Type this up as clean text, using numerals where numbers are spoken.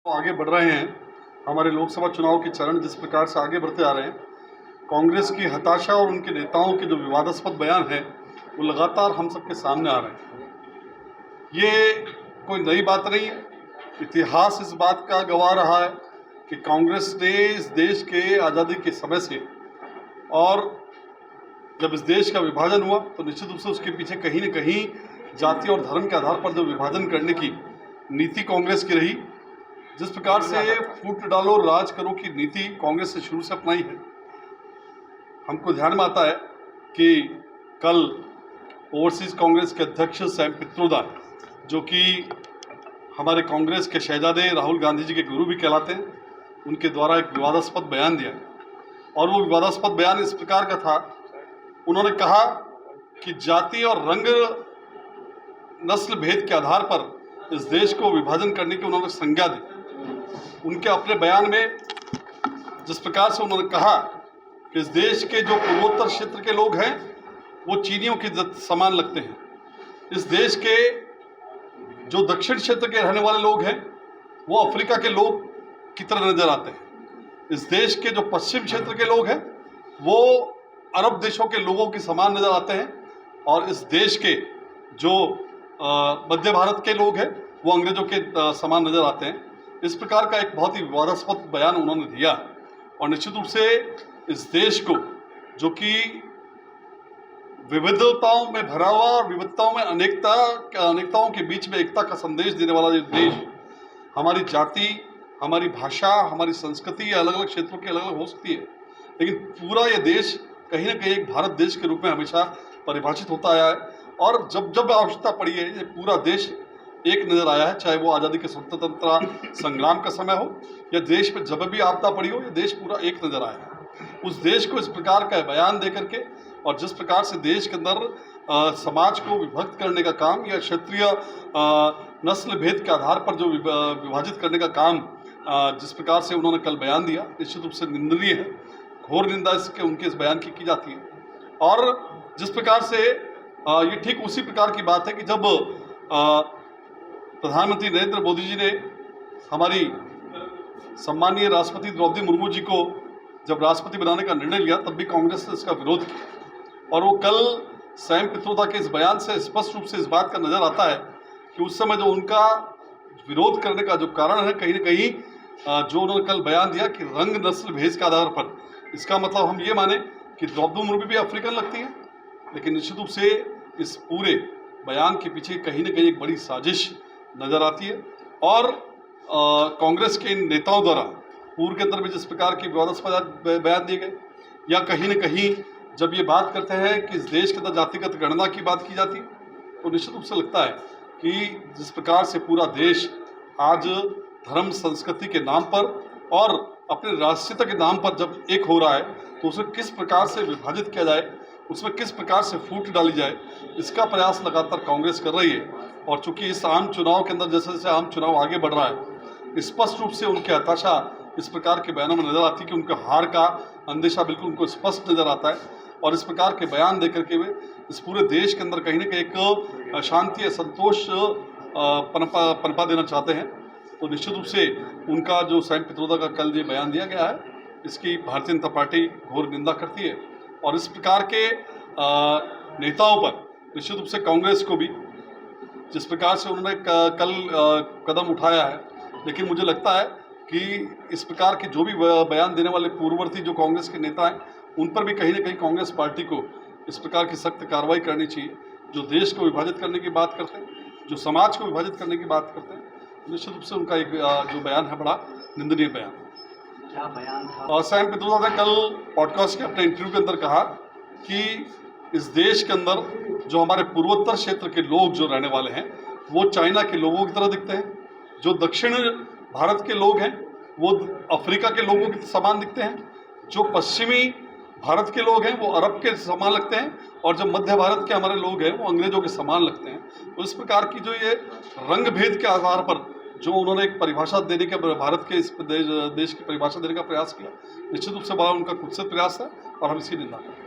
आगे बढ़ रहे हैं। हमारे लोकसभा चुनाव के चरण जिस प्रकार से आगे बढ़ते आ रहे हैं, कांग्रेस की हताशा और उनके नेताओं के जो विवादास्पद बयान हैं वो लगातार हम सबके सामने आ रहे हैं। ये कोई नई बात नहीं है। इतिहास इस बात का गवाह रहा है कि कांग्रेस ने इस देश के आज़ादी के समय से और जब इस देश का विभाजन हुआ तो निश्चित रूप से उसके पीछे कहीं न कहीं जाति और धर्म के आधार पर जो विभाजन करने की नीति कांग्रेस की रही, जिस प्रकार से फूट डालो राज करो की नीति कांग्रेस ने शुरू से अपनाई है। हमको ध्यान में आता है कि कल ओवरसीज कांग्रेस के अध्यक्ष सैम पित्रोदा, जो कि हमारे कांग्रेस के शहजादे राहुल गांधी जी के गुरु भी कहलाते हैं, उनके द्वारा एक विवादास्पद बयान दिया और वो विवादास्पद बयान इस प्रकार का था। उन्होंने कहा कि जाति और रंग नस्ल भेद के आधार पर इस देश को विभाजन करने की उन्होंने संज्ञा दी। उनके अपने बयान में जिस प्रकार से उन्होंने कहा कि इस देश के जो पूर्वोत्तर क्षेत्र के लोग हैं वो चीनियों के समान लगते हैं, इस देश के जो दक्षिण क्षेत्र के रहने वाले लोग हैं वो अफ्रीका के लोग की तरह नजर आते हैं, इस देश के जो पश्चिम क्षेत्र के लोग हैं वो अरब देशों के लोगों के समान नजर आते हैं, और इस देश के जो मध्य भारत के लोग हैं वो अंग्रेजों के समान नजर आते हैं। इस प्रकार का एक बहुत ही विवादास्पद बयान उन्होंने दिया और निश्चित रूप से इस देश को, जो कि विविधताओं में भरा हुआ और विविधताओं में अनेकताओं के बीच में एकता का संदेश देने वाला ये देश, हमारी जाति, हमारी भाषा, हमारी संस्कृति अलग अलग क्षेत्रों की अलग अलग हो सकती है, लेकिन पूरा ये देश कहीं ना कहीं एक भारत देश के रूप में हमेशा परिभाषित होता आया है। और जब जब आवश्यकता पड़ी है ये पूरा देश एक नज़र आया है, चाहे वो आज़ादी के स्वतंत्रता संग्राम का समय हो या देश में जब भी आपदा पड़ी हो, ये देश पूरा एक नज़र आया है। उस देश को इस प्रकार का बयान दे करके और जिस प्रकार से देश के अंदर समाज को विभक्त करने का काम या क्षेत्रीय नस्ल भेद के आधार पर जो विभाजित करने का काम जिस प्रकार से उन्होंने कल बयान दिया, निश्चित रूप से निंदनीय है। घोर निंदा इसके उनके इस बयान की जाती है। और जिस प्रकार से ये ठीक उसी प्रकार की बात है कि जब प्रधानमंत्री नरेंद्र मोदी जी ने हमारी सम्मानीय राष्ट्रपति द्रौपदी मुर्मू जी को जब राष्ट्रपति बनाने का निर्णय लिया, तब भी कांग्रेस ने इसका विरोध किया। और वो कल सैम पित्रोदा के इस बयान से स्पष्ट रूप से इस बात का नज़र आता है कि उस समय जो उनका विरोध करने का जो कारण है, कहीं न कहीं जो उन्होंने कल बयान दिया कि रंग नस्ल भेद के आधार पर, इसका मतलब हम ये माने कि द्रौपदी मुर्मू भी अफ्रीकन लगती है, लेकिन निश्चित रूप से इस पूरे बयान के पीछे कहीं न कहीं एक बड़ी साजिश नज़र आती है। और कांग्रेस के इन नेताओं द्वारा पूर्व के अंदर भी जिस प्रकार के विवादास्पद बयान दिए गए, या कहीं न कहीं जब ये बात करते हैं कि इस देश के अंदर जातिगत गणना की बात की जाती है, तो निश्चित रूप से लगता है कि जिस प्रकार से पूरा देश आज धर्म संस्कृति के नाम पर और अपने राष्ट्रीयता के नाम पर जब एक हो रहा है, तो उसे किस प्रकार से विभाजित किया जाए, उसमें किस प्रकार से फूट डाली जाए, इसका प्रयास लगातार कांग्रेस कर रही है। और चूंकि इस आम चुनाव के अंदर जैसे जैसे आम चुनाव आगे बढ़ रहा है, स्पष्ट रूप से उनकी हताशा इस प्रकार के बयानों में नजर आती है कि उनके हार का अंदेशा बिल्कुल उनको स्पष्ट नजर आता है। और इस प्रकार के बयान दे करके वे इस पूरे देश के अंदर कहीं न कहीं एक शांति या संतोष पनपा देना चाहते हैं। तो निश्चित रूप से उनका जो सैम पित्रोदा का कल ये बयान दिया गया है, इसकी भारतीय जनता पार्टी घोर निंदा करती है। और इस प्रकार के नेताओं पर निश्चित रूप से कांग्रेस को भी, जिस प्रकार से उन्होंने कल कदम उठाया है, लेकिन मुझे लगता है कि इस प्रकार के जो भी बयान देने वाले पूर्ववर्ती जो कांग्रेस के नेता हैं, उन पर भी कहीं ना कहीं कांग्रेस पार्टी को इस प्रकार की सख्त कार्रवाई करनी चाहिए। जो देश को विभाजित करने की बात करते हैं, जो समाज को विभाजित करने की बात करते हैं, निश्चित रूप से उनका एक जो बयान है बड़ा निंदनीय बयान। क्या बयान था? और सैम पित्रोदा ने कल पॉडकास्ट के अपने इंटरव्यू के अंदर कहा कि इस देश के अंदर जो हमारे पूर्वोत्तर क्षेत्र के लोग जो रहने वाले हैं वो चाइना के लोगों की तरह दिखते हैं, जो दक्षिण भारत के लोग हैं वो अफ्रीका के लोगों के समान दिखते हैं, जो पश्चिमी भारत के लोग हैं वो अरब के समान लगते हैं, और जो मध्य भारत के हमारे लोग हैं वो अंग्रेजों के समान लगते हैं। तो इस प्रकार की जो ये रंग भेद के आधार पर जो उन्होंने एक परिभाषा देने का, भारत के इस देश की परिभाषा देने का प्रयास किया, निश्चित रूप से बड़ा उनका कुत्सित प्रयास है और हम इसकी निंदा करते हैं।